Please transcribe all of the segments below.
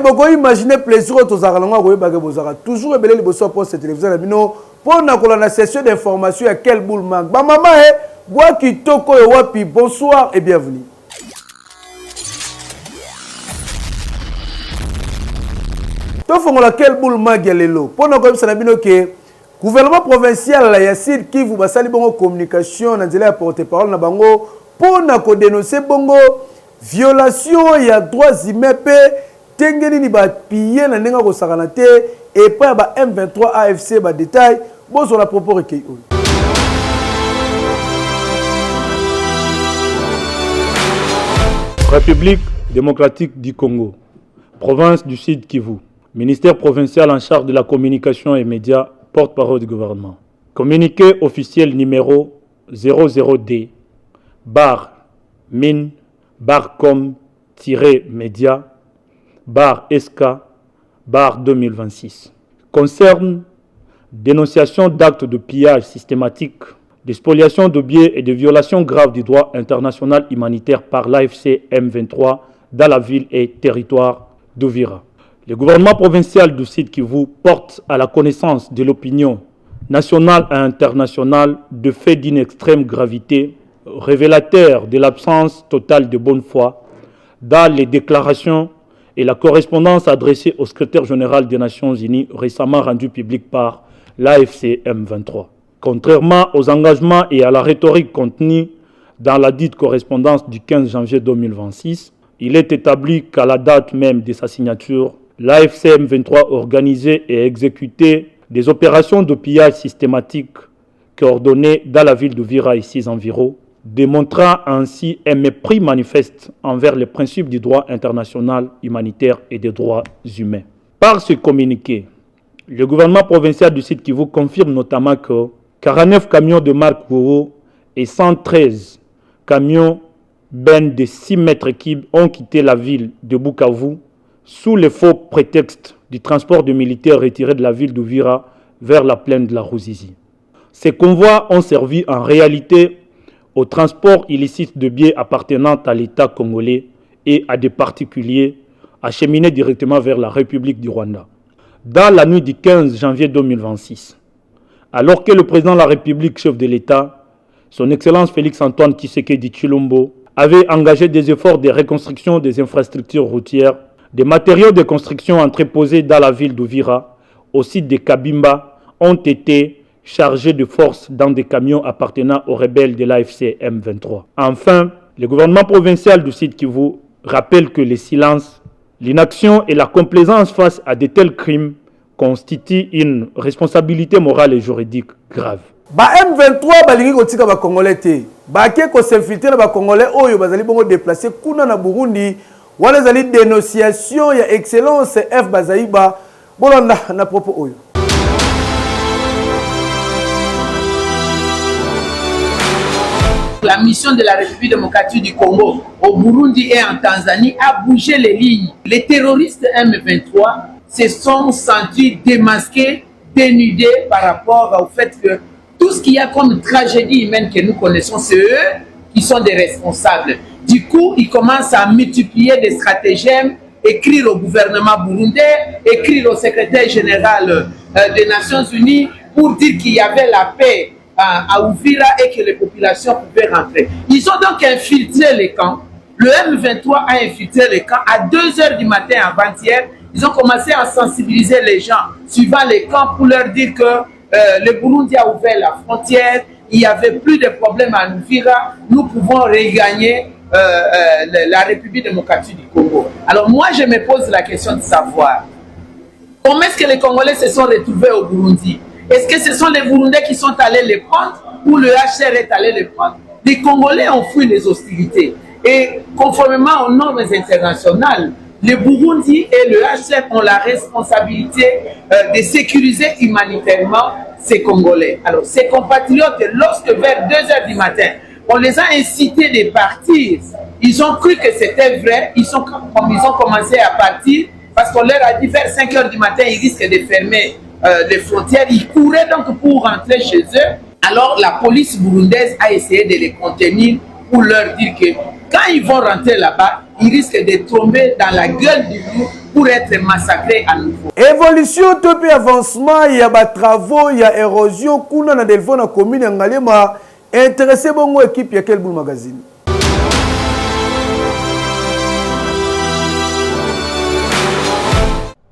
beaucoup imaginer plaisir aux toujours ébélé les bossons pour cette télévision pour la session d'information à quel boule manque. Maman, bois qui toko et wapi, bonsoir et bienvenue. Tofon la quel boule manque lelo. Pour nous comme ça que gouvernement provincial la Yacine qui vous basali bongo communication na délai à porte-parole na bango pour na dénoncer bongo violation il y a droits humains tengeni ni ba piller na nenga ko sakanate et pas ba M23 AFC ba détail bon sur la propos recueil. République démocratique du Congo, province du Sud Kivu, ministère provincial en charge de la communication et médias, porte-parole du gouvernement. Communiqué officiel numéro 00D bar mine bar com-média bar SK bar 2026 concerne dénonciation d'actes de pillage systématique, de spoliation de biens et de violations graves du droit international humanitaire par l'AFC M23 dans la ville et territoire d'Uvira. Le gouvernement provincial du Sud Kivu porte à la connaissance de l'opinion nationale et internationale de faits d'une extrême gravité révélateurs de l'absence totale de bonne foi dans les déclarations et la correspondance adressée au secrétaire général des Nations Unies récemment rendue publique par l'AFC M23. Contrairement aux engagements et à la rhétorique contenue dans la dite correspondance du 15 janvier 2026, il est établi qu'à la date même de sa signature, l'AFC M23 organisait et exécutait des opérations de pillage systématique coordonnées dans la ville d'Uvira et ses environs, démontrant ainsi un mépris manifeste envers les principes du droit international humanitaire et des droits humains. Par ce communiqué, le gouvernement provincial du Sud Kivu confirme notamment que 49 camions de marque Goro et 113 camions bennes de 6 mètres cubes ont quitté la ville de Bukavu sous le faux prétexte du transport de militaires retirés de la ville d'Uvira vers la plaine de la Ruzizi. Ces convois ont servi en réalité au transport illicite de biens appartenant à l'État congolais et à des particuliers acheminés directement vers la République du Rwanda. Dans la nuit du 15 janvier 2026, alors que le président de la République, chef de l'État, son Excellence Félix-Antoine Tshisekedi Tshilombo, avait engagé des efforts de reconstruction des infrastructures routières, des matériaux de construction entreposés dans la ville d'Uvira, au site de Kabimba, ont été chargés de force dans des camions appartenant aux rebelles de l'AFC M23. Enfin, le gouvernement provincial du Sud Kivu rappelle que le silence, l'inaction et la complaisance face à de tels crimes constituent une responsabilité morale et juridique grave. Ba M23 balingi kotika ba Congolais te. Ba ke ko s'infiltrer ba Congolais oyo bazali bongo déplacer kuna na Burundi wala zali dénonciation ya excellence F Bazaiba bolanda na propos oyo. La mission de la République démocratique du Congo au Burundi et en Tanzanie a bougé les lignes. Les terroristes M23 se sont sentis démasqués, dénudés par rapport au fait que tout ce qu'il y a comme tragédie humaine que nous connaissons, c'est eux qui sont des responsables. Du coup, ils commencent à multiplier des stratagèmes, écrire au gouvernement burundais, écrire au secrétaire général des Nations Unies pour dire qu'il y avait la paix à Uvira et que les populations pouvaient rentrer. Ils ont donc infiltré les camps. Le M23 a infiltré les camps à 2 h du matin avant-hier. Ils ont commencé à sensibiliser les gens suivant les camps pour leur dire que le Burundi a ouvert la frontière, il n'y avait plus de problème à Uvira, nous pouvons regagner la République démocratique du Congo. Alors moi je me pose la question de savoir comment est-ce que les Congolais se sont retrouvés au Burundi? Est-ce que ce sont les Burundais qui sont allés les prendre ou le HCR est allé les prendre? Les Congolais ont fui les hostilités. Et conformément aux normes internationales, le Burundi et le HCR ont la responsabilité de sécuriser humanitairement ces Congolais. Alors ces compatriotes, lorsque vers 2 h du matin, on les a incités de partir, ils ont cru que c'était vrai, ils ont commencé à partir parce qu'on leur a dit vers 5 h du matin, ils risquent de fermer les frontières, ils couraient donc pour rentrer chez eux. Alors la police burundaise a essayé de les contenir pour leur dire que Quand ils vont rentrer là-bas, ils risquent de tomber dans la gueule du loup pour être massacrés à nouveau. Évolution, topé avancement, il y a des travaux, il y a érosion, kuna na delfo na commune Ngalema, intéressé bongo équipe ya quel boule magazine.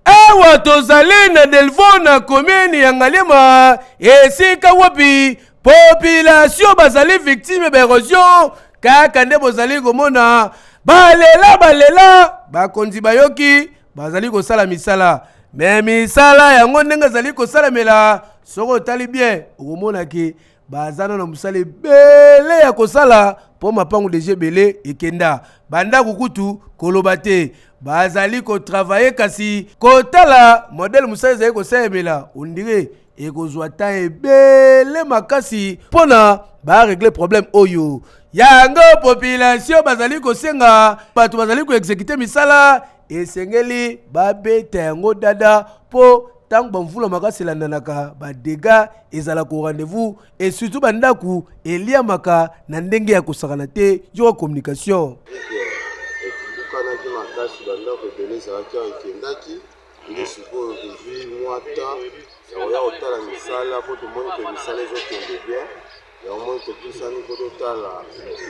Awa tozali na delfo na commune ya Ngalema, esika wapi population bazali victime d'érosion, kaka nde bozali komona balela bakonzi bayoki bazali kosala misala mais misala yango ndenge zali kosalamela soko tali bien okomona ke bazana na musala bele ya kosala po mapangu deje bele ekenda banda kukutu koloba te bazali ko travailler kasi kotala modèle musala zali kosalamela ondire ekozwa ta ebele makasi pona ba régler problème oyo yango population bazali kosenga bato bazali ko exécuter misala esengeli babeta yango dada po tango bamvula makasi landanaka ba dégâts ezala ko rendez-vous et surtout bandaku eliamaka na ndenge ya kosakana te yo communication kana ki makasi bandako ebeleza akendaki nde sikoyo kozwi mwata ya kotala misala po tomoni ke misala ezokende bien yango moi topusani po totala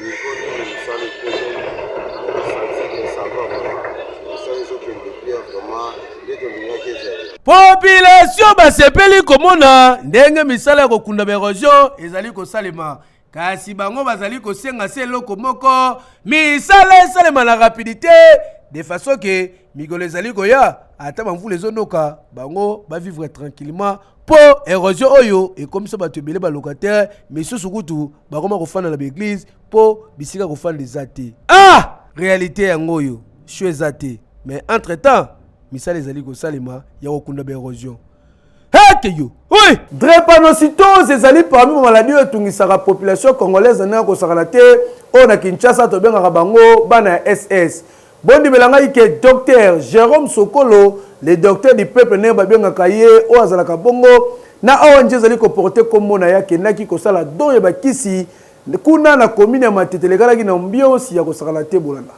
niveau nini misala ekoteli okosanti esava vraimen misala ezokende bien vraimen nde tolingaki ezali population basepeli komona ndenge misala ya kokunda baérosion ezali kosalema kasi bango bazali kosenga se eloko moko misala esalema na rapidité de façon que mikolo ezali koya ata bamvula ezonoka bango bavivre tranquillement po érosion oyo ekomisa bato ebele balocataire misusu kutu bakoma kofanda na baeglise po bisika kofanda eza te réalité yango oyo sho eza te mais entre temps misala ezali kosalema ya kokunda baérosion Hekeyo, oui. Drépanocytose ezali parmi les maladies qui la population congolaise na kosakana te on a Kinshasa to benga bango bana SS. Bondi belanga ike docteur Jérôme Sokolo, le docteur du peuple ne ba benga kaye o azalaka bongo na ONG ezali ko porter comme na yake naki kosala don ya bakisi kuna na commune ya Matete legala ki na mbio si ya kosakana te bolanda.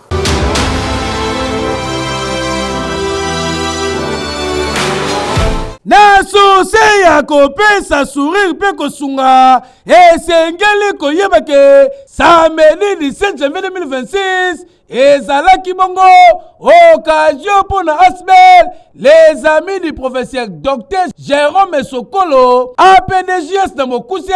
Na sose ya kopesa sourire pe kosunga esengeli koyeba ke samedi 17 janvier 2026 ezalaki bongo occasion pour na Asbel les amis du professeur docteur Jérôme Sokolo APDJS na Mokuse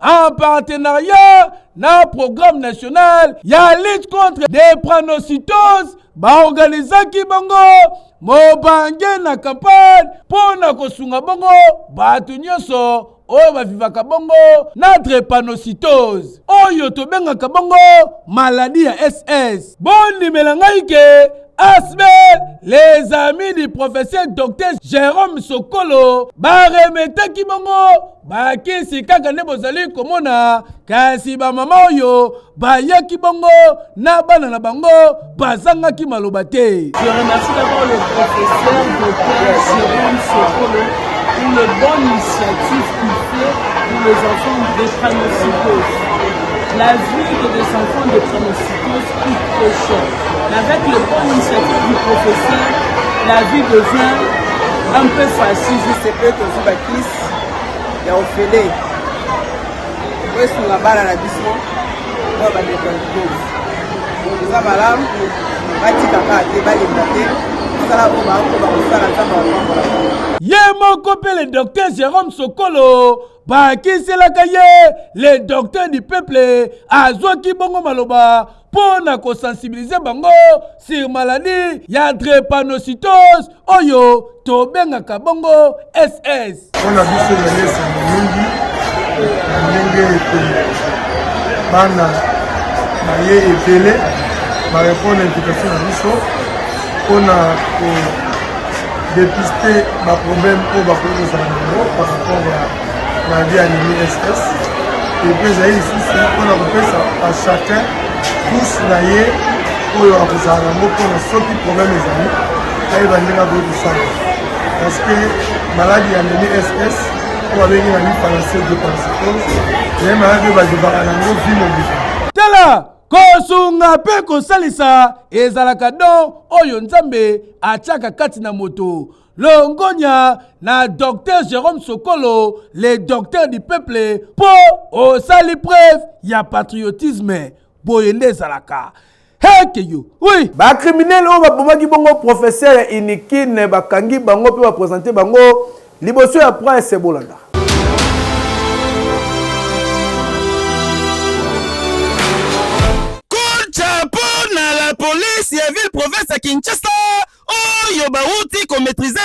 en partenariat na programme national ya lutte contre des drépanocytose ba organisaki bongo mobange na campagne pona kosunga bongo batu nyonso oyo bavivaka bongo na drépanocytose oyo tobengaka bongo maladie ya SS. Bondimela ngai ke Asbel les amis du professeur docteur Jérôme Sokolo baremetaki bongo bakisi kaka nde bozali komona kasi bamama oyo bayaki bongo na bana na bango bazangaki maloba te. Je remercie d'abord le professeur docteur Jérôme Sokolo pour le bon initiative qu'il fait pour les enfants de drépanocytose. La vie de des enfants de drépanocytose coûte trop cher. Mais avec le bon initiative du professeur, la vie devient un peu facile. Je sais que tu as bakis, il y a Ophélie. Où est-ce qu'on a barre à la biso? On va des drépanocytose. Donc ça va là, on va dire qu'à part débat les blagues. Yemoko pe le docteur Jérôme Sokolo bakiselaka ye le docteur du peuple azwaki bongo maloba pona ko sensibiliser bango sur maladie ya drépanocytose oyo tobengaka bongo SS. On a biso ya lesa mingi ndenge ete bana baye epele barépondre à l'invitation na biso mpona kodépister baproblème oyo bakoki kozala nango par rapport na vie anémie SS epuis ezali lisusu mpona kopesa à chacun tous na ye oyo akozala nango mpona soki problème ezali ayeba ndenge akoki kosala parce que maladi ya anémie SS oyo babengi na mipanasie de drépanocytose eye maladi oyo bazobaka nango vie mobile. Tala kosunga pe kosalisa ezalaka don oyo nzambe atiaka kati na moto. Longonya na docteur Jérôme Sokolo, le docteur du peuple, po osali preuve ya patriotisme boyende ezalaka. Hekeyo, oui. Ba criminel o ba bomaki bongo professeur Inikine bakangi bango pe ba présenter bango liboso ya prince Bolanda. Chapeau na la police ya ville province à Kinshasa. Oyo bauti ko maîtriser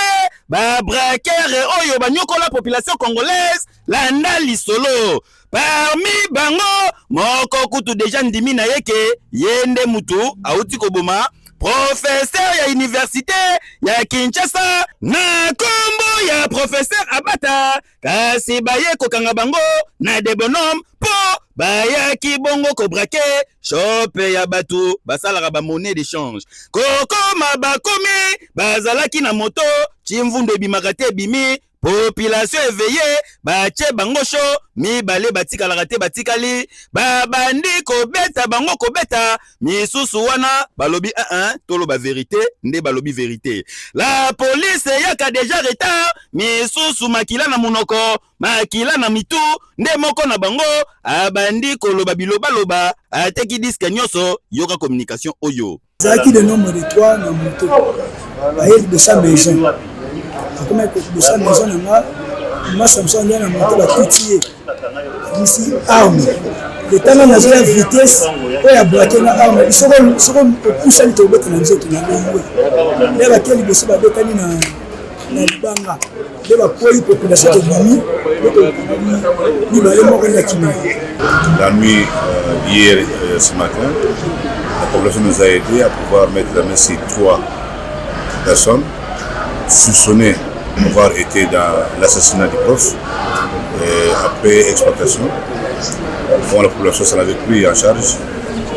ba braqueur oyo banyokola population congolaise landa lisolo. Parmi bango moko kutu deja ndimi na yeke yende mutu auti ko boma professeur ya université ya Kinshasa na kombo ya professeur Abata kasi baye kokanga bango na de bonhomme po baya ki bongo ko braqué chope ya batu basalaka ba monnaie d'échange kokoma bakomi bazalaki na moto chimvundu ebimaka te bimi population éveillée bache bango sho mibale batikalaka te batikali babandi kobeta bango kobeta misusu wana balobi toloba vérité nde balobi vérité la police yaka déjà retard misusu makila na munoko makila na mitu nde moko na bango abandi koloba biloba loba ateki disque nyonso yoka communication oyo zaki de nombre de 3 na moto baye de sa maison comme de sa maison na ma Samson na moto ba tutier ici arme le temps na la vitesse o ya bloquer na arme soko poussa ni to beta na nzoto na ngwe le ba keli boso ba betani na libanga le ba koyi population de Bimi ni ba le moko na Kimia. La nuit hier ce matin la population nous a aidé à pouvoir mettre la main sur 3 personnes soupçonnées d'avoir été dans l'assassinat du prof après exploitation. Bon, la population s'en avait pris en charge,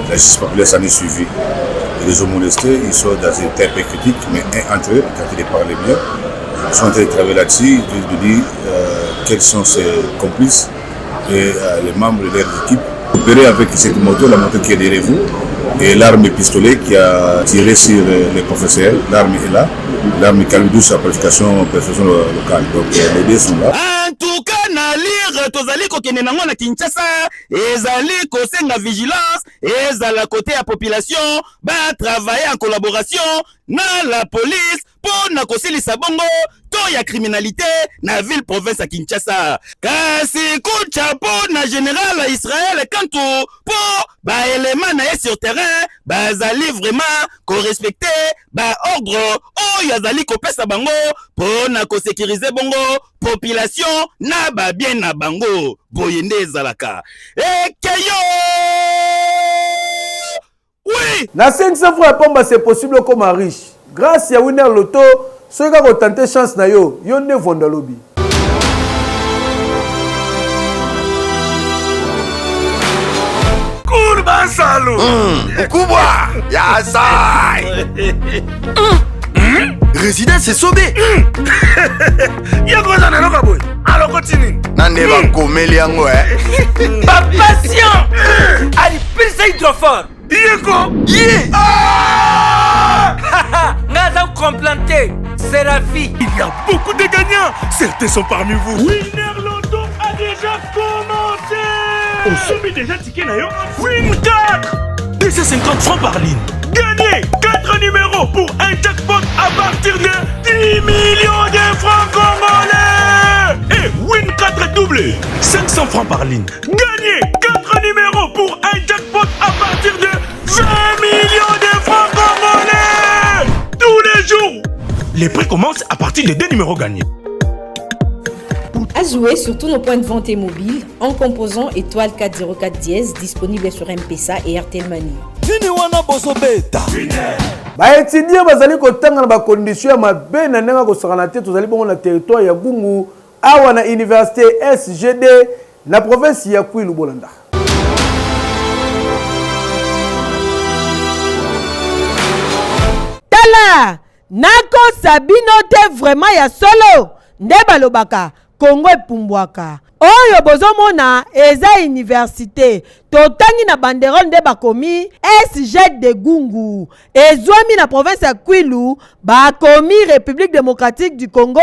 la justice populaire s'en est suivie. Et les hommes molestés, ils sont dans une terre critique, mais un entre eux, quand il parle bien, ils sont en train de travailler là-dessus, de dire quels sont ses complices et les membres de leur équipe. Opérer avec cette moto, la moto qui est derrière vous, et l'arme pistolet qui a tiré sur les professeurs. L'arme est là. L'arme calibre 12 à qualification perfection locale. Donc les deux sont là. En tout cas, na lire tozali kokende nango na Kinshasa, ezali kosenga vigilance, ezala côté à population, ba travailler en collaboration na la police pour na kosilisa bongo to ya criminalité na ville province à Kinshasa. Kasi coup de chapeau na général Israël Kantou pour ba élément na sur terrain, ba zali vraiment ko respecter ba ordre o yazali ko pesa bango pour na ko sécuriser bongo population na ba bien na bango boyende zalaka. Ekeyo! Oui! Na 500 francs pomba c'est possible comme riche. Grâce à Winner Loto, ceux qui ont tenté chance na yo, yo ne vont dans lobby. Kurban Salou! Kubwa! Yasai! Résidence est sauvée! Yako zana no kaboy! Alors continue! Nande va komeli yango Pas patient! Allez, pile hydrophore! Yeko! Yeah! Nous avons complanté, Séraphie. Il y a beaucoup de gagnants. Certains sont parmi vous. Winner Loto a déjà commencé. On soumet déjà ticket nayo. Win 4 250 francs par ligne. Gagnez 4 numéros pour un jackpot à partir de 10 millions de francs congolais. Et Win 4 doublé 500 francs par ligne. Gagnez 4 numéros pour un jackpot à partir de 20 millions de francs congolais. Tous les jours. Les prix commencent à partir de 2 numéros gagnés. À jouer sur tous nos points de vente et mobiles en composant étoile 404 dièse disponible sur M-Pesa et RTL Money. Ba étudiants bazali kotanga na ba condition ya mabe na ndenge kosakana te tozali bongo na territoire ya Gungu awa na université SGD na province ya Kwilu Bolanda. Tala nako sabino te vraiment ya solo nde balobaka Congo epumbwaka oyo bozomona eza université totangi na banderole nde bakomi SG de Gungu ezwami na province ya Kwilu bakomi République démocratique du Congo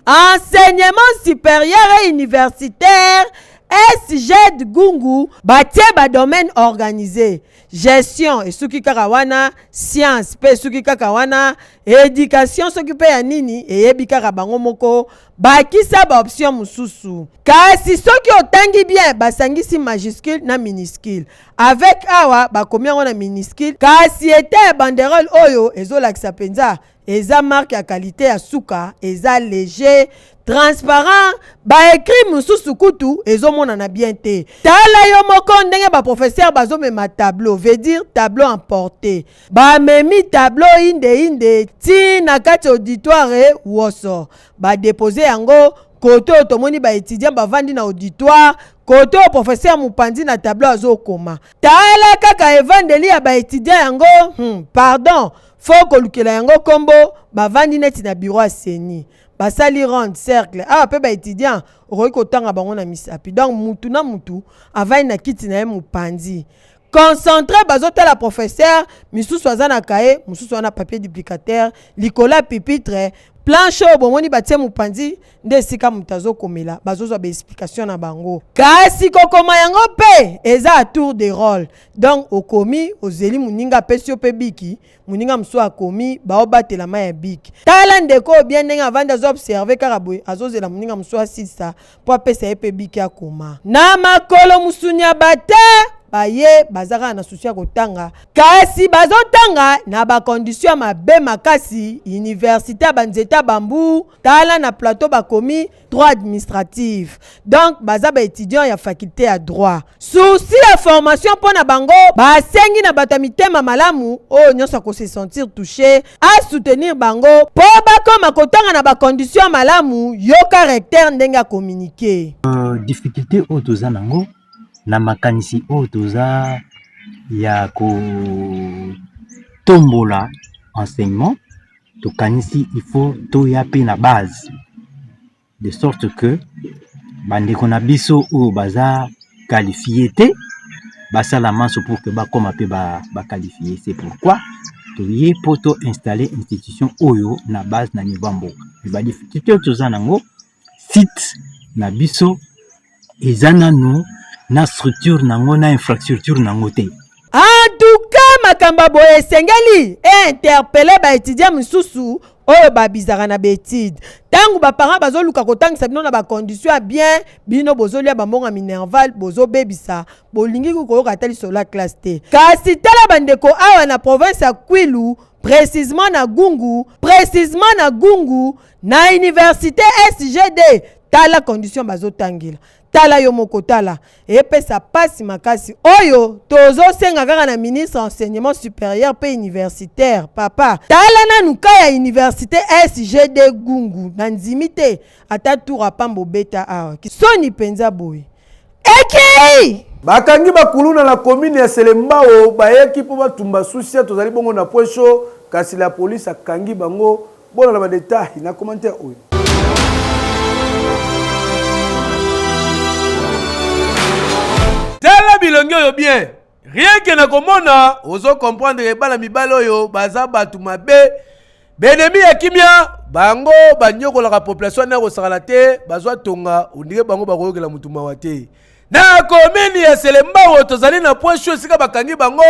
enseignement supérieur et universitaire SG de Gungu batie ba domaine organisé gestion esuki kaka wana science pe esuki kaka wana éducation soki pe ya nini eyebi kaka bango moko bakisa ba option mususu kasi soki otangi bien basangisi majuscule na minuscule avec awa bakomi yango na minuscule kasi ete banderole oyo ezolakisa penza eza marque ya qualité ya suka eza léger transparent ba écrit mususu kutu ezomona na bien te tala yo moko ndenge ba professeur bazomema tableau veut dire tableau emporté ba memi tableau inde ti na kati auditoire woso ba déposer yango koto otomoni ba étudiant bavandi na auditoire koto professeur mupandi na tableau azokoma tala kaka evandeli ya ba étudiant yango pardon faut kolukela yango kombo bavandi neti na bureau aseni basali ronde cercle awa pe ba étudiant okoki kotanga bango na misapi donc mutu na mutu avai na kiti na ye mupandi concentré bazotala professeur misusu aza na kaye mususu wana papier duplicateur likola pupitre planche oyo bomoni batie mupandi nde esika mutu azokomela bazozwa baexplication na bango kasi kokoma yango mpe eza a tour de rôle donc okomi ozeli moninga apesi yo mpe biki moninga mosusu akomi baobatela mai ya biki tala ndeko bien ndenge avandi azoobserve kaka boye azozela moninga mosusu asisa mpo apesa ye mpe biki akoma na makolo mosuni ya bate baye bazaka na susi ya kotanga kasi bazotanga na bakondisio ya mabe makasi université ya banzeta bambu tala na plateau bakomi droit administratif donc baza baétudiant ya faculté ya droit souci ya formation mpo na bango basengi na bato ya mitema malamu oyo nyonso akose sentir touché a soutenir bango mpo bakoma kotanga na bakondisio ya malamu yoka recteur ndenge akomunike difficulté oyo toza nango na makanisi oyo toza ya kotombola enseignement tokanisi il faut toya pe na base de sorte que bandeko na biso oyo baza qualifié te basala manso pour que bakoma pe qualifié c'est pourquoi toye po to installer institution oyo na base na niveau mboka ba difficulté toza nango site na biso ezana no na structure nango na infrastructure nango te en tout cas makamba boye sengeli interpeller ba étudiant mususu oyo babizaka na betide tangu ba parents bazoluka kotangisa bino na ba condition bien bino bozolia bambonga minerval bozobebisa bolingi koyoka tali sur la classe te kasi tala bandeko awa na province ya Kwilu précisément na Gungu na université SGD tala condition bazotangila tala yo moko tala epesa pasi makasi oyo tozosenga kaka na ministre enseignement supérieur pe universitaire papa tala nanu ka ya université SGD Gungu na nzimite ata tour apambo beta awa soni penza boye eki bakangi bakuluna na commune ya Selembao bayeki po batumba susia tozali bongo na pocho kasi la police akangi bango bona na ba détails na commentaire oyo tala bilongi oyo bien rien que na komona ozo comprendre que bala mibalo oyo baza batu mabe benemi ya kimia bango banyokola ka population na kosakala te bazwa tonga ondike bango bakoyokela mutu mawa te na komini ya Selembao tozali na point chaud sika bakangi bango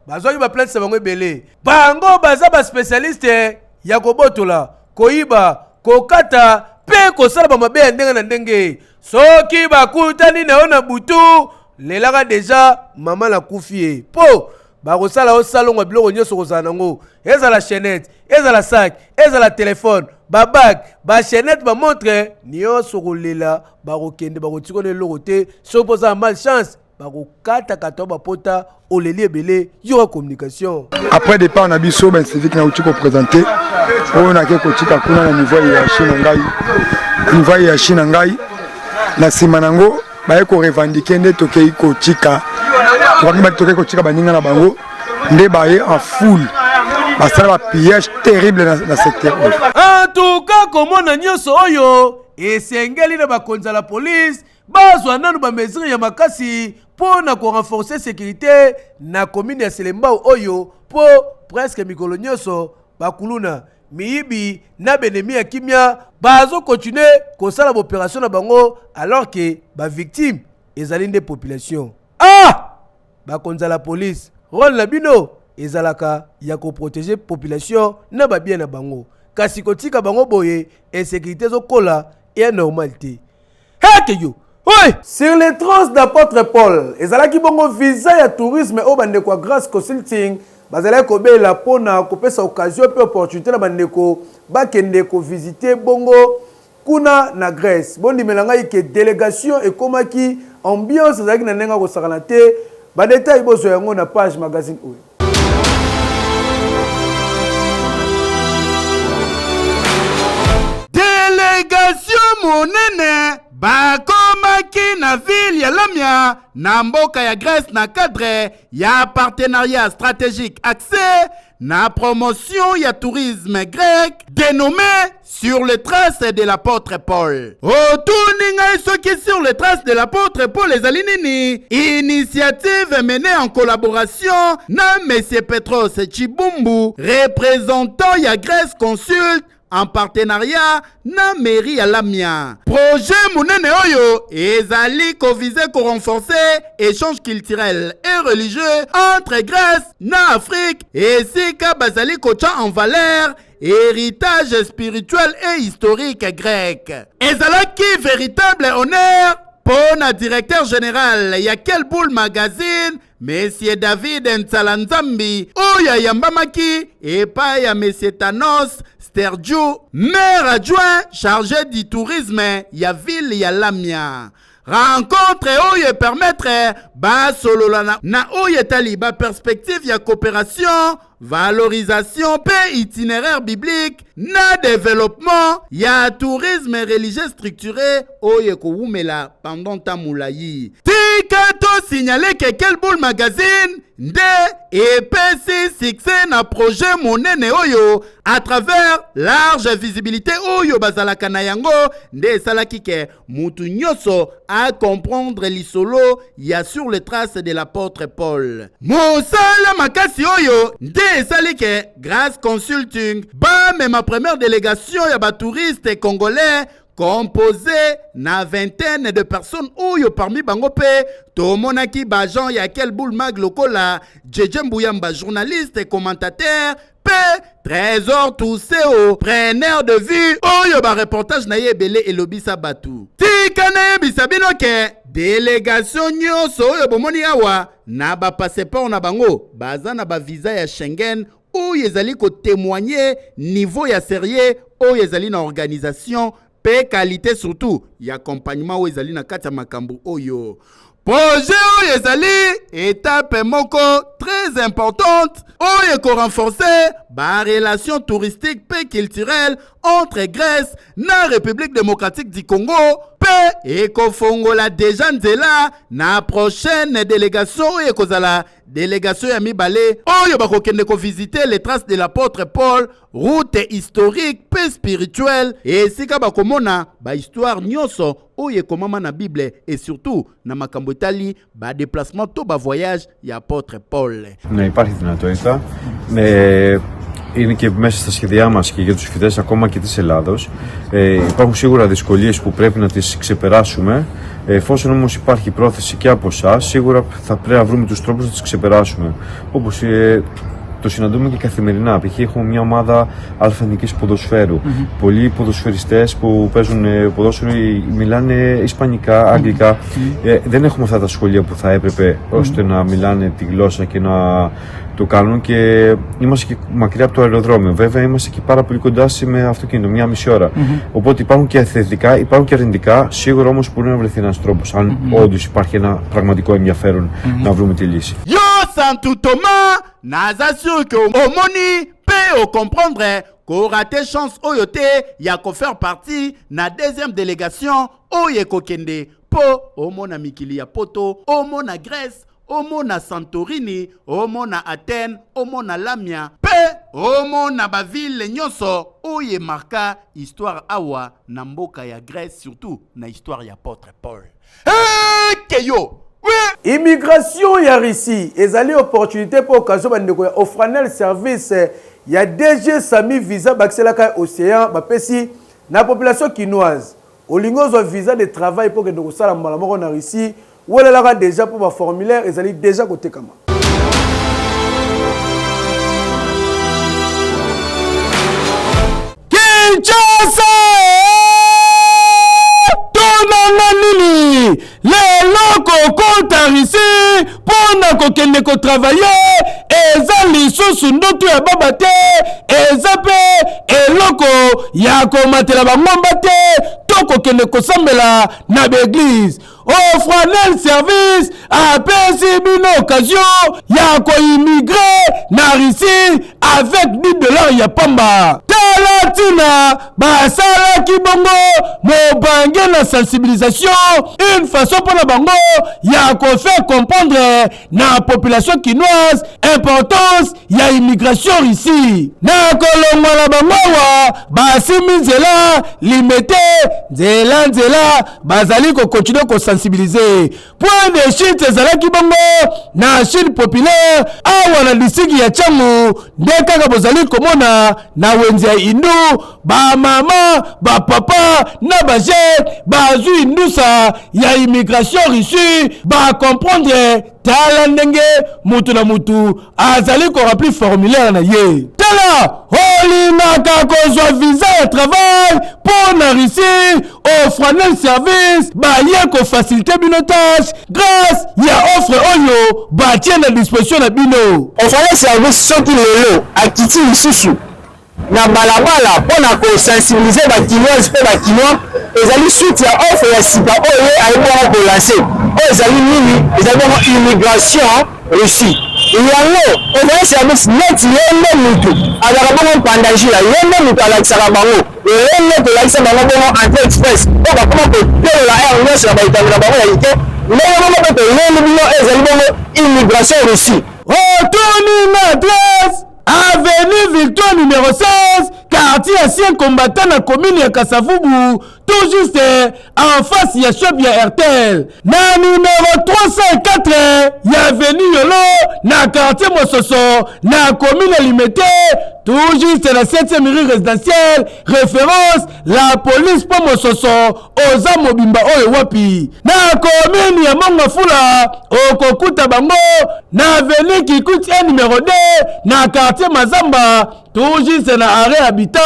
bazwaki ba plainte bango ebele bango baza ba spécialiste ya kobotola koiba kokata pe kosala ba mabe ya ndenge na ndenge soki bakutani na yo na butu lelaka deja mama la kufie po bakosala osalonga biloko nyonso kozala nango ezala chaînette ezala sac ezala téléphone babag ba chaînette ba montre nyonso kolela bakokende bakotikona eloko te soki poza malchance bakokata kata bapota oleli ebele yoka communication après départ na biso ben civique na uti ko présenter oyo na ke kotika kuna na niveau ya Chine ngai na sima nango baye ko revendiquer nde tokei kotika tokei kotika baninga na bango nde baye en foule basala ba pillage terrible na secteur en tout cas komona nyonso oyo esengeli na bakonza la police bazwa nanu ba mesure ya makasi pona ko renforcer sécurité na commune ya Selembao oyo po presque mikolo nyonso bakuluna miyibi na benemi ya kimia bazo continuer ko sala opération na bango alors que ba victime ezali nde population. Bakonza la police rôle na bino ezalaka ya ko protéger population na ba bien na bango kasi kotika bango boye insécurité zokola et normalité. Hekeyo sur les traces d'apôtre Paul ezalaki bongo visa ya tourisme o bandeko grâce consulting bazala ko be la pona ko pesa occasion pe opportunité na bandeko bakende ko visiter bongo kuna na Grèce. Bondi melanga ike délégation et komaki ambiance ezalaki na nenga ko sakana te ba détail bozo yango na page magazine oyo. Délégation monene bakomaki na ville ya Lamia na mboka ya Grèce na cadre ya partenariat stratégique axé na promotion ya tourisme grec dénommé sur les traces de l'apôtre Paul. Otuninga soki sur les traces de l'apôtre Paul les alinini initiative menée en collaboration na monsieur Petros Chibumbu représentant ya Grèce consulte en partenariat na mairie ya Lamia. Projet monene oyo ezali ko viser ko renforcer échange culturel et religieux entre Grèce na Afrique et sika bazali ko tcha en valeur héritage spirituel et historique grec. Ezalaki véritable honneur pour le directeur général ya Quel Boule Magazine Monsieur David Nsalanzambi oya yambamaki et pas ya Monsieur Thanos Sterdiou, maire adjoint chargé du tourisme ya ville ya Lamia. Rencontre oye permettre ba sololana na oye taliba perspective ya coopération, valorisation pe itinéraire biblique na développement ya tourisme religieux structuré oye koumela pendant tamulayi. Tikato signalé que Quel Boule Magazine nde epesi succès na projet monene oyo à travers large visibilité oyo bazalaka na yango nde salaki ke mutu nyoso à comprendre l'isolo ya sur les traces de l'apôtre Paul. Mosala makasi oyo nde sali ke grâce consulting ba me ma première délégation ya ba touristes congolais composé na vingtaine de personnes oyo parmi bango pe tomonaki bajan ya Quel Boule Mag lokola Jeje Mbuyamba journaliste et commentateur pe Trésor Tousseo preneur de vue oyo ba reportage na yebele elobisa batu tika na yebisa bino ke délégation nyonso oyo bomoni awa na ba passeport na bango baza na ba visa ya Schengen oyo ezali ko témoigner niveau ya sérieux oyo ezali na organisation pe qualité surtout ya accompagnement oyo ezali na kati ya makambo oyo. Projet oyo ezali étape moko très importante oyo ko renforcer ba relation touristique pe culturelle entre Grèce na République démocratique du Congo pe ekofongola déjà nzela na prochaine délégation oyo ekozala délégation ya mibale oyo bakokende ko visiter les traces de l'apôtre Paul, route historique pe spirituelle et sika bakomona ba histoire nyonso oyo ekomama na Bible et surtout na makambo etali ba déplacement to ba voyage ya apôtre Paul. Ναι, υπάρχει δυνατότητα. Είναι και μέσα στα σχέδιά μας και για τους φοιτητές ακόμα και της Ελλάδος. Υπάρχουν σίγουρα δυσκολίες που πρέπει να τις ξεπεράσουμε. Εφόσον όμως υπάρχει πρόθεση και από εσάς, σίγουρα θα πρέπει να βρούμε τους τρόπους να τις ξεπεράσουμε. Όπως το συναντούμε και καθημερινά. Π.χ. έχουμε μια ομάδα αλφανικής ποδοσφαίρου. Πολλοί ποδοσφαιριστές που παίζουν ποδόσφαιρο μιλάνε ισπανικά, αγγλικά. Δεν έχουμε αυτά τα σχολεία που θα έπρεπε ώστε να μιλάνε τη γλώσσα και να το κάνουν και είμαστε και μακριά από το αεροδρόμιο. Βέβαια είμαστε και πάρα πολύ κοντά με αυτοκίνητο, μία μισή ώρα. Οπότε υπάρχουν και θετικά, υπάρχουν και αρνητικά. Σίγουρα όμως μπορεί να βρεθεί ένας τρόπος, αν όντως υπάρχει ένα πραγματικό ενδιαφέρον να βρούμε τη λύση. Santu Thomas, naza sûr que omoni peut comprendre qu'on raté chance oyote ya ko faire partie na deuxième délégation oye kokende po omona mikili ya poto omona Grèce omona Santorini omona Athènes omona Lamia pe omo na baville nyonso oye marka histoire awa na mboka ya Grèce, surtout na histoire ya apôtre Paul. Keyo immigration ya Russie ezali opportunité pour occasion bandeko ya Ofranel service ya DG Sami visa bakselaka océan bapesi na population quinoise olingozo visa de travail pour que ndeko sala mbala moko na Russie wolelaka déjà pour ba formulaire ezali déjà côté kama Kinshasa nini lelo kokota Russie pona kokende ko travailler eza lisusu ndoto ya baba te eza pe eloko ya komatela bangomba te to kokende kosambela na beglise. Ofranel service apesi bino occasion ya ko-immigrer na Russie avec $10 ya pamba. Talatina basalaki bongo mobange na sensibilisation une façon pour la bango ya ko faire comprendre na population quinoise importance ya immigration ici. Na kolongwa la bango wa basimi nzela limete nzela bazali ko continuer ko sensibiliser. Point de chute ezalaki bongo na Chine populaire awa na district ya Changu ndeka bozali komona na wenzi ya Indu ba mama ba papa na ba jeune bazui indusa ya immigration Russie ba comprendre tala ndenge mutu na mutu azali ko remplir formulaire na ye tala olinaka kozwa visa ya travail pour na Russie Ofranel service ba ye ko faciliter bino tâche grâce ya offre oyo ba tient na disposition na bino. Ofranel service soki lelo akiti lisusu na balabala pona ko sensibiliser ba Quinoise pe ba Quinois ezali suite ya offre ya sika oyo ayebona ko lancer oyo ezali nini ezali immigration Russie yango Ofranel service net yende mutu azaka bongo pandajila yende mutu alakisaka bango yende kolakisa bango bongo entrée express po bakoma kotelela air nyonso na baitangela bango ya ite ndenge bongo mpe toyende bino ezali bongo immigration Russie. Retourne na adresse Avenue Victoire numéro 16, quartier ancien combattant na commune ya Kasavubu, tout juste en face ya shop ya RTL. Na numéro 304 ya Avenue Yolo na quartier Mososo na commune Limité, tout juste la 7e rue résidentielle, référence la police pour Mososo oza mobimba oyo wapi. Na commune ya Mongafula okokuta bango na Avenue Kikuti numéro 2 na quartier Mazamba, tout juste na arrêt habitant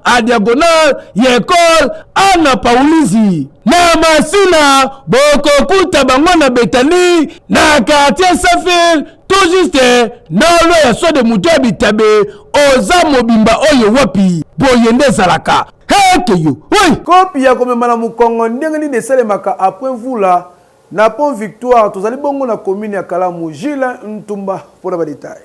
à diagonale l'école Anna Paulizi. Na Masina bokokuta bango na Betani na quartier Safil, tout juste na lo ya so de mutu habitabe oza mobimba oyo wapi boyende zalaka hekeyo. Oui, kopi ya komema na Mukongo ndenge ni desalemaka après vula na pont Victoire tozali bongo na commune ya Kalamu. Gilles Ntumba pour la détail.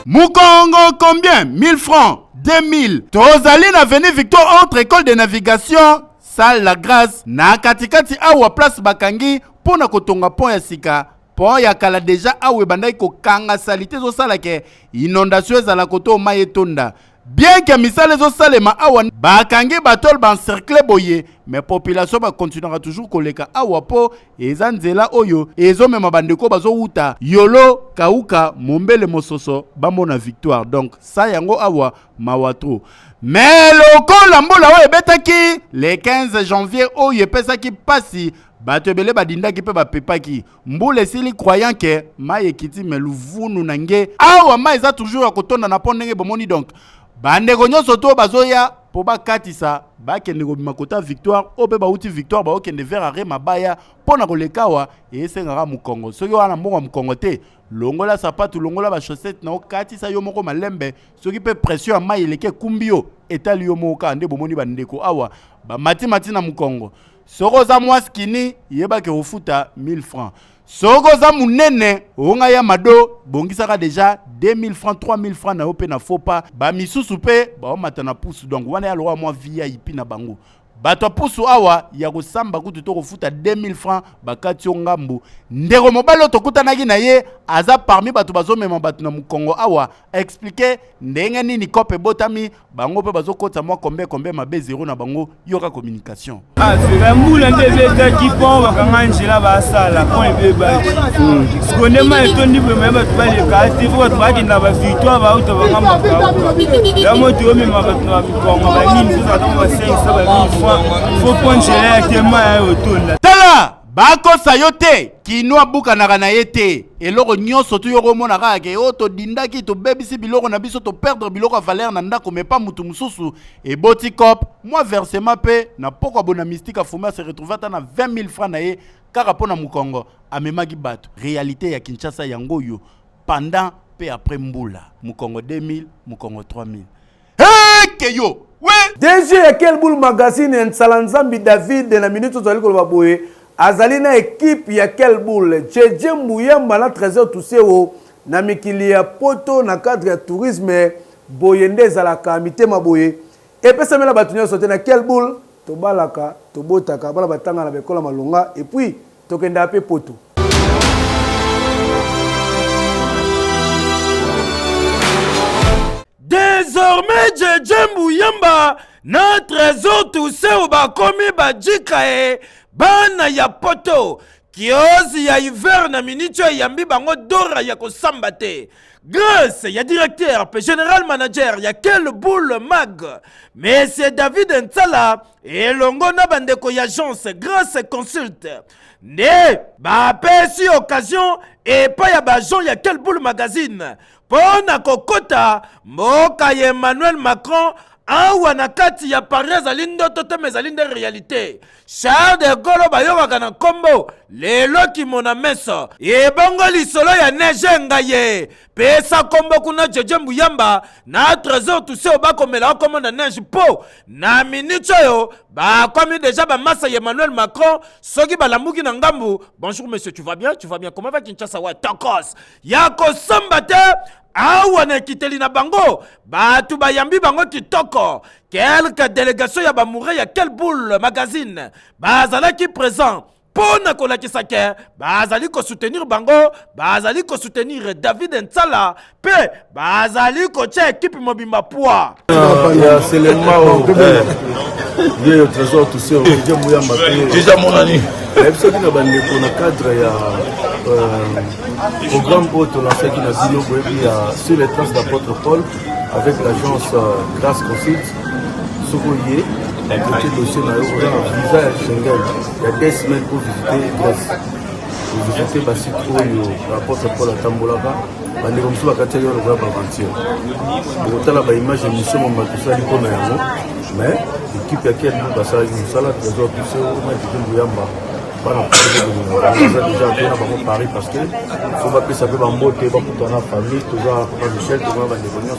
Mukongo combien? 1000 francs, 2000. Tozali na Avenue Victoire entre école de navigation, salle la grâce, na katikati awa place bakangi pona kotonga pont ya sika. Pont ya kala deja awe bandai ko kanga salite zo sala ke inondation ezala koto maye tonda. Bien que misale zo salema awa bakangi batol ban cercle boye, mais population ba continuera toujours koleka awa po ezanzela oyo ezo mema bandeko bazo uta Yolo Kauka Mombele Mososo bamona Victoire. Donc ça yango awa mawatro. Mais lokola mbola oyo betaki le 15 janvier oyo pesaki pasi batebele badindaki pe bapepaki mbule sili croyant que maye kiti meluvunu nange awa ma eza toujours akotonda na pondenge bomoni. Donc bandeko nyonso to bazoya po bakatisa bakende kobima kota Victoire ope bauti Victoire baokende vers arrêt mabaya pona kolekawa esengaka Mukongo soki wana mbongo Mukongo te longola sapatu longola ba chaussette na okatisa yo moko malembe soki pe pression ya mai eleke kumbio etali yo moko ande bomoni bandeko awa ba mati na Mukongo. Soko za mwaskini yeba ke ofuta 1000 francs. Soko za munene onga ya mado bongisaka déjà 2000 francs 3000 francs na ope na fopa ba misusu pe ba omata na pousse. Donc wana ya loa mwa VIP na bango bato pusu awa ya kosamba kutu to kofuta 2000 francs bakati ngambu ndeko mobalo tokutanaki na ye aza parmi bato bazomema bato na mukongo awa expliquer ndenge nini kope botami bango pe bazokota mwa kombe mabe zero na bango yoka communication mbula ndebeta kipon bakanganjela basala point beba sikondema etondi bwema bato baleka ati fo bato bakenda ba victoire bauta bakamba ya moto omema bato na mikongo banini tozaka ba 500 fois faut ponjela tema ya otonda tala bakosa yo te kinwa bukanaka na ye te eloko nyonso to yoko mona kaka ke o todindaki tobebisi biloko na biso toperdre biloko ya valeur na ndako me pa mutu mosusu eboti cop mwa versement pe na poko abona mystique afuma se retrouve ata na 20 000 francs na ye kaka mpo na mukongo amemaki bato réalité ya Kinshasa yango yo pendant pe après mbula mukongo 2000 mukongo 3000 keyo DG ya Quel Boule Magazine Nsalanzambi David na minute tozali koloba boye azali na équipe ya Quel Boule Jeje Mbuyamba na trésor Tuseo na mikili ya poto na cadre ya tourisme boyende ezalaka mitema boye epesa mela bato nyonso te na Quel Boule tobalaka tobotaka bala batanga na bekola malonga et puis tokenda pe poto. Désormais, Jeje Mbuyamba, notre trésor toussé au bakomi bajikae, bana ya poto, kiozi ya hiver na minute yambi bango dora ya kosambate. Grâce ya directeur, général manager, ya Quel Boule Mag, Monsieur David Nsala, et longo na bandeko ya agence, grâce consulte. Ne, ba pesi occasion, et pas ya bajon ya Quel Boule Magazine. Pona kokota mboka ya Emmanuel Macron awa na kati ya Paris alindo tote mezalinde réalité. Charles de Gaulle bayoka na kombo lelo kimona meso ebongo lisolo ya neige ngaye pesa kombo kuna Jeje Mbuyamba na trésor toussé obakomela komona neige po na minute yo ba komi déjà ba massa ya Emmanuel Macron soki balamuki na ngambu. Bonjour monsieur, tu vas bien comment va Kinshasa wa tokos yako sambate awa na kiteli na bango batu bayambi bango kitoko quelques délégations ya bamouré ya Quel Boule Magazine bazalaki présent pona kolakisa ke bazali ko soutenir bango bazali ko soutenir David Nsala pe bazali ko tia équipe mobimba poa ya Selema au ye au trésor tout ça Jeje Mbuyamba déjà mon ami ebso kina bande ko na cadre ya programme auto lancé qui na bino sur les traces d'apôtre Paul avec l'agence Grâce Consult Sokoye un petit dossier na visa ya Schengen il y a 2 semaines pour visiter Grèce pour visiter basi oyo l'apôtre Paul atambolaka bande comme ça bakati yo le aventure pour tala ba image émission mon bakusali ko na yango mais équipe ya Quel Boule basala musala trésor tout ça au Jeje Mbuyamba déjà bien à Paris parce que faut pas que ça peut m'emboter pas pour la famille toujours Papa Michel toujours va devenir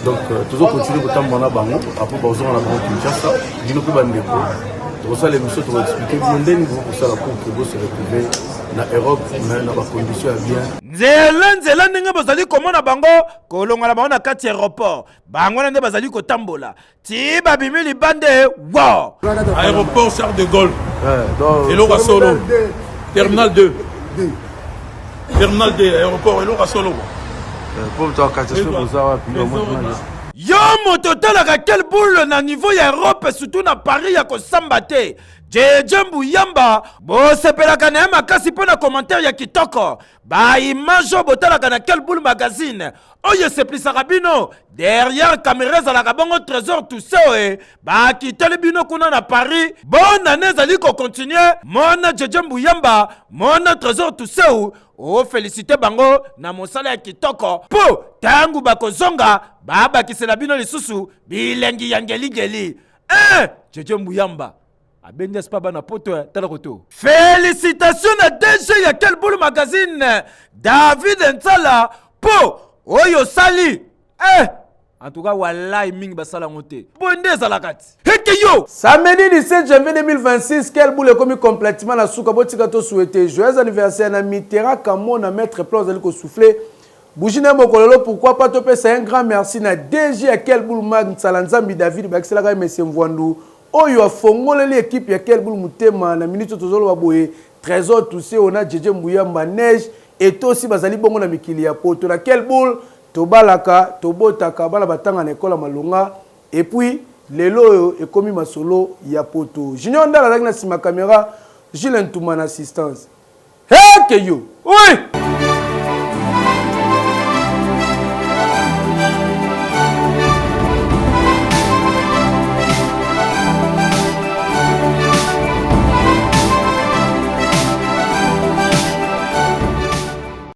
donc toujours continuer pour temps na bango après besoin la banque Kinshasa dino pe bandeko pour ça les monsieur pour expliquer bien ndeni pour ça la pour que vous se retrouver na Europe mais na ba condition bien nzela ndenge bazali komona bango kolongola bango na kati aéroport bango nde bazali kotambola ti babimi libande wow aéroport Charles de Gaulle eloko solo terminal 2 aéroport eloko solo yo moto talaka Quel Boule na niveau ya Europe surtout na Paris ya kosamba te Jeje Mbuyamba bosepelaka na ye makasi mpo na commentaire ya kitoko baimage oyo botalaka na Quel Boule Magazine oyo eseplisaka bino derrière caméra ezalaka bongo trésor toussé oye bakiteli bino kuna na Paris bonane ezali kocontinue mona Jeje Mbuyamba mona trésor toussé ofélicité bango na mosala ya kitoko mpo tangu bakozonga babakisela bino lisusu bilengi ya ngeligeli Jeje Mbuyamba abende spa bana poto tala koto. Félicitations à DG ya Quel Boule Magazine David Nsala po oyo sali en tout cas wallahi mingi basala ngote bonde zalakati heke yo samedi 17 janvier 2026 Quel Boule est commis complètement na suka botika to souhaiter joyeux anniversaire na Mitterrand Kamona maître Plause ali ko souffler Boujina Mokololo pourquoi pas topesa un grand merci na DG ya Quel Boule Mag Nsalanzambi David Baxela ka monsieur Mvwandu oyo afongoleli équipe ya Quel Boule Mutema na minute tozolo baboye Trésor Toussé on a Djedje Mbuyamba Neige et aussi bazali bongo na mikili ya poto na Quel Boule tobalaka tobotaka bala batanga na école malonga et puis lelo ekomi masolo ya poto Junior Ndala na sima caméra Gilles Ntouma na assistance hey que yo oui